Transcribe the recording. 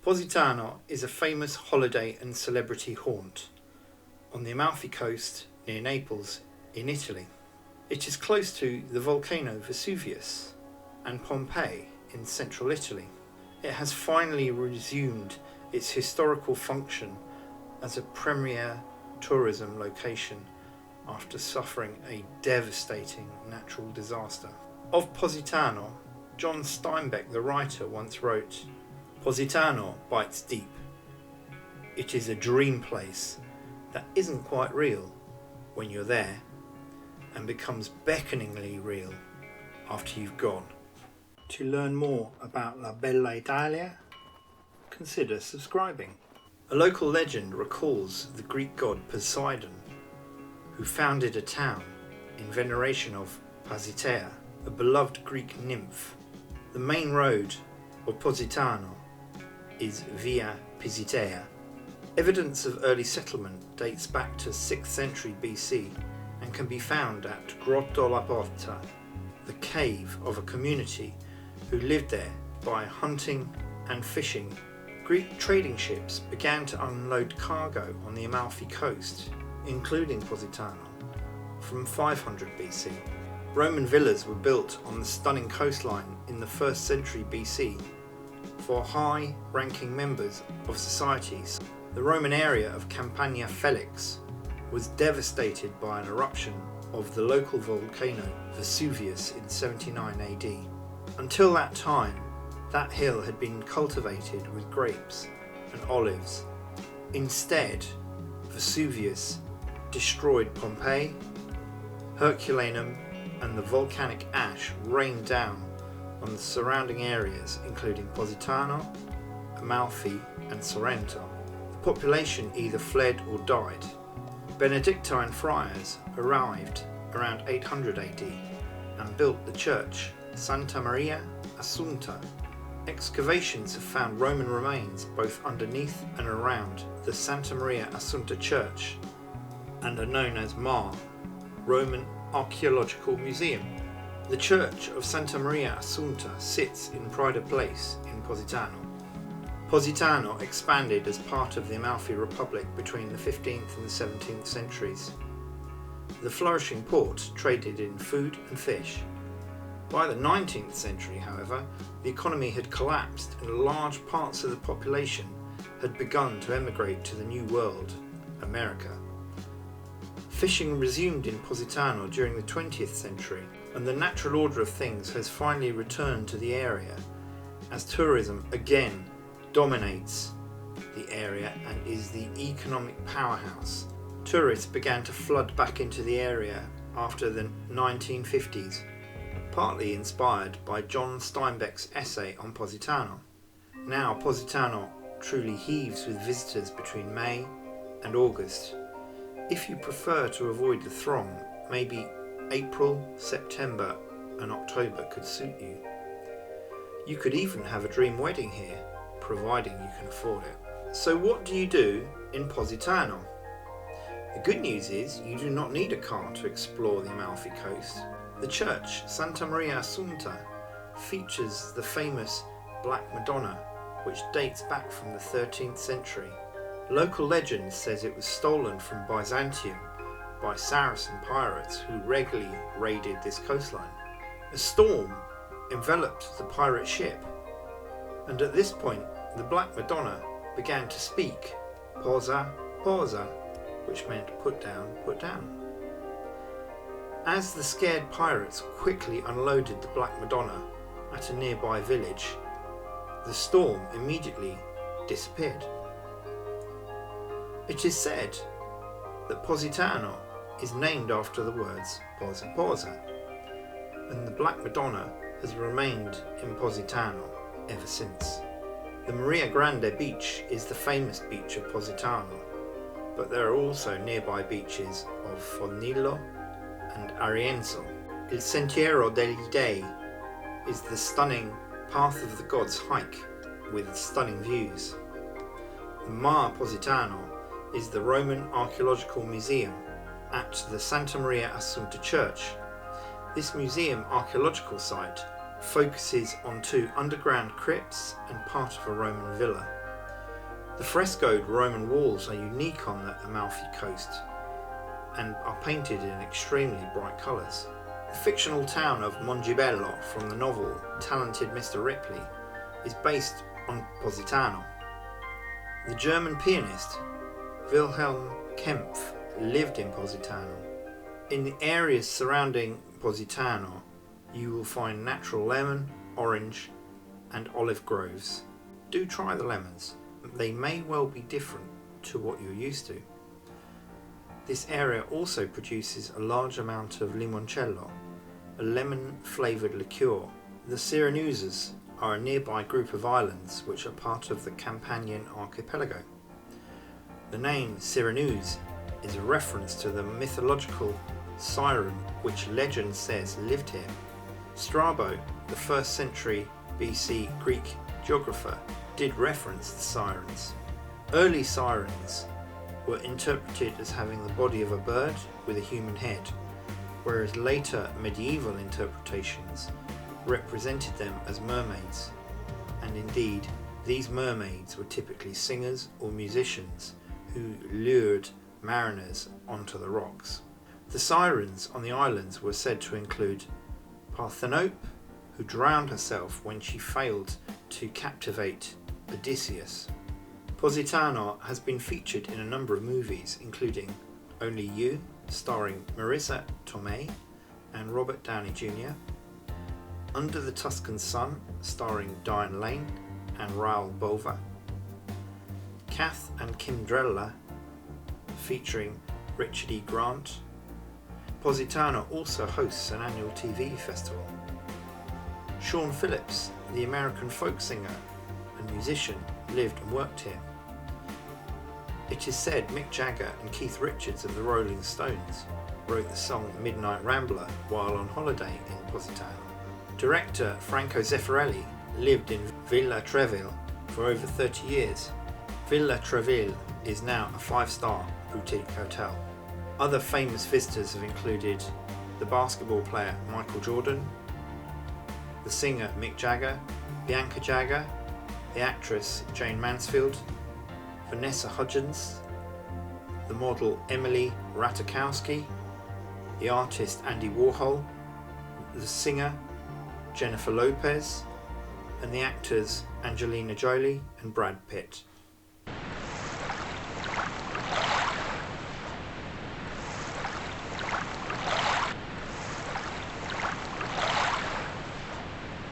Positano is a famous holiday and celebrity haunt on the Amalfi Coast near Naples in Italy. It is close to the volcano Vesuvius and Pompeii in central Italy. It has finally resumed its historical function as a premier tourism location after suffering a devastating natural disaster. Of Positano, John Steinbeck, the writer, once wrote, "Positano bites deep. It is a dream place that isn't quite real when you're there and becomes beckoningly real after you've gone." To learn more about La Bella Italia, consider subscribing. A local legend recalls the Greek god Poseidon, who founded a town in veneration of Pasitea, a beloved Greek nymph. The main road of Positano is Via Pasitea. Evidence of early settlement dates back to 6th century BC and can be found at Grotto la Porta, the cave of a community who lived there by hunting and fishing. Greek trading ships began to unload cargo on the Amalfi Coast, including Positano, from 500 BC. Roman villas were built on the stunning coastline in the 1st century BC for high-ranking members of societies. The Roman area of Campania Felix was devastated by an eruption of the local volcano Vesuvius in 79 AD. Until that time, that hill had been cultivated with grapes and olives. Instead, Vesuvius destroyed Pompeii, Herculaneum, and the volcanic ash rained down on the surrounding areas, including Positano, Amalfi, and Sorrento. The population either fled or died. Benedictine friars arrived around 800 AD and built the church Santa Maria Assunta. Excavations have found Roman remains both underneath and around the Santa Maria Assunta church and are known as Roman Archaeological Museum. The church of Santa Maria Assunta sits in Prida Place in Positano. Positano expanded as part of the Amalfi Republic between the 15th and the 17th centuries. The flourishing port traded in food and fish. By the 19th century, however, the economy had collapsed and large parts of the population had begun to emigrate to the New World, America. Fishing resumed in Positano during the 20th century, and the natural order of things has finally returned to the area as tourism again dominates the area and is the economic powerhouse. Tourists began to flood back into the area after the 1950s, partly inspired by John Steinbeck's essay on Positano. Now Positano truly heaves with visitors between May and August. If you prefer to avoid the throng, maybe April, September and October could suit you. You could even have a dream wedding here, providing you can afford it. So what do you do in Positano? The good news is you do not need a car to explore the Amalfi Coast. The church, Santa Maria Assunta, features the famous Black Madonna, which dates back from the 13th century. Local legend says it was stolen from Byzantium by Saracen pirates who regularly raided this coastline. A storm enveloped the pirate ship, and at this point the Black Madonna began to speak, "Posa, posa," which meant "put down, put down." As the scared pirates quickly unloaded the Black Madonna at a nearby village, the storm immediately disappeared. It is said that Positano is named after the words "posa posa," and the Black Madonna has remained in Positano ever since. The Marina Grande Beach is the famous beach of Positano, but there are also nearby beaches of Fornillo and Arienzo. Il Sentiero degli Dei is the stunning Path of the Gods hike with stunning views. The Mar Positano is the Roman Archaeological Museum at the Santa Maria Assunta Church. This museum archaeological site focuses on 2 underground crypts and part of a Roman villa. The frescoed Roman walls are unique on the Amalfi Coast and are painted in extremely bright colours. The fictional town of Montebello from the novel Talented Mr. Ripley is based on Positano. The German pianist Wilhelm Kempff lived in Positano. In the areas surrounding Positano, you will find natural lemon, orange and olive groves. Do try the lemons. They may well be different to what you're used to. This area also produces a large amount of limoncello, a lemon-flavoured liqueur. The Cyrenaises are a nearby group of islands which are part of the Campanian archipelago. The name Cyrenaise is a reference to the mythological siren which legend says lived here. Strabo, the 1st century BC Greek geographer, did reference the sirens. Early sirens were interpreted as having the body of a bird with a human head, whereas later medieval interpretations represented them as mermaids, and indeed these mermaids were typically singers or musicians who lured mariners onto the rocks. The sirens on the islands were said to include Parthenope, who drowned herself when she failed to captivate Odysseus. Positano has been featured in a number of movies, including Only You, starring Marisa Tomei and Robert Downey Jr., Under the Tuscan Sun, starring Diane Lane and Raoul Bova, Kath and Kindrella, featuring Richard E. Grant. Positano also hosts an annual TV festival. Sean Phillips, the American folk singer and musician, lived and worked here. It is said Mick Jagger and Keith Richards of the Rolling Stones wrote the song Midnight Rambler while on holiday in Positano. Director Franco Zeffirelli lived in Villa Treville for over 30 years. Villa Treville is now a 5-star boutique hotel. Other famous visitors have included the basketball player Michael Jordan, the singer Mick Jagger, Bianca Jagger, the actress Jane Mansfield, Vanessa Hudgens, the model Emily Ratajkowski, the artist Andy Warhol, the singer Jennifer Lopez, and the actors Angelina Jolie and Brad Pitt.